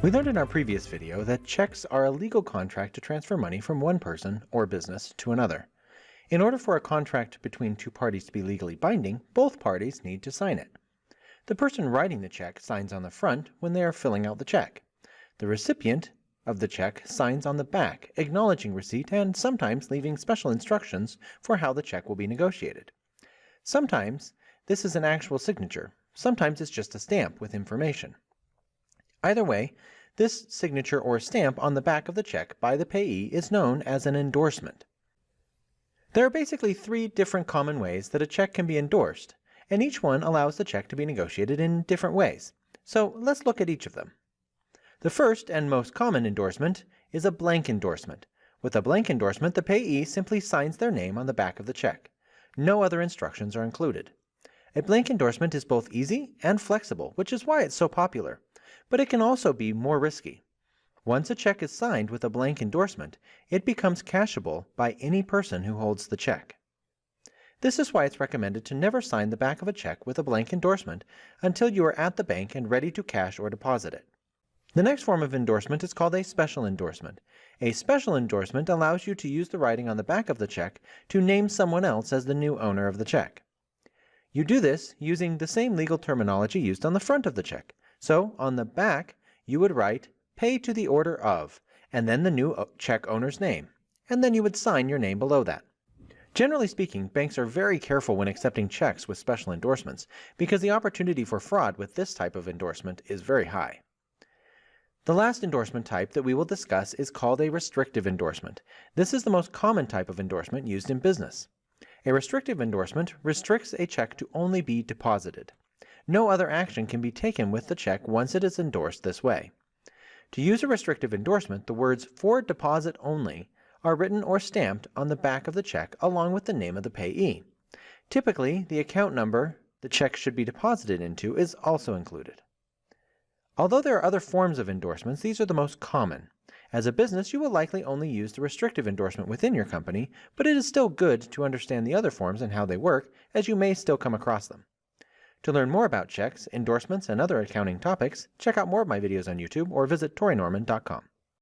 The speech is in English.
We learned in our previous video that checks are a legal contract to transfer money from one person or business to another. In order for a contract between two parties to be legally binding, both parties need to sign it. The person writing the check signs on the front when they are filling out the check. The recipient of the check signs on the back, acknowledging receipt and sometimes leaving special instructions for how the check will be negotiated. Sometimes this is an actual signature. Sometimes it's just a stamp with information. Either way, this signature or stamp on the back of the check by the payee is known as an endorsement. There are basically three different common ways that a check can be endorsed, and each one allows the check to be negotiated in different ways. So let's look at each of them. The first and most common endorsement is a blank endorsement. With a blank endorsement, the payee simply signs their name on the back of the check. No other instructions are included. A blank endorsement is both easy and flexible, which is why it's so popular. But it can also be more risky. Once a check is signed with a blank endorsement, it becomes cashable by any person who holds the check. This is why it's recommended to never sign the back of a check with a blank endorsement until you are at the bank and ready to cash or deposit it. The next form of endorsement is called a special endorsement. A special endorsement allows you to use the writing on the back of the check to name someone else as the new owner of the check. You do this using the same legal terminology used on the front of the check. So, on the back, you would write, "Pay to the order of," and then the new check owner's name, and then you would sign your name below that. Generally speaking, banks are very careful when accepting checks with special endorsements because the opportunity for fraud with this type of endorsement is very high. The last endorsement type that we will discuss is called a restrictive endorsement. This is the most common type of endorsement used in business. A restrictive endorsement restricts a check to only be deposited. No other action can be taken with the check once it is endorsed this way. To use a restrictive endorsement, the words "for deposit only" are written or stamped on the back of the check along with the name of the payee. Typically, the account number the check should be deposited into is also included. Although there are other forms of endorsements, these are the most common. As a business, you will likely only use the restrictive endorsement within your company, but it is still good to understand the other forms and how they work, as you may still come across them. To learn more about checks, endorsements, and other accounting topics, check out more of my videos on YouTube or visit ToryNorman.com.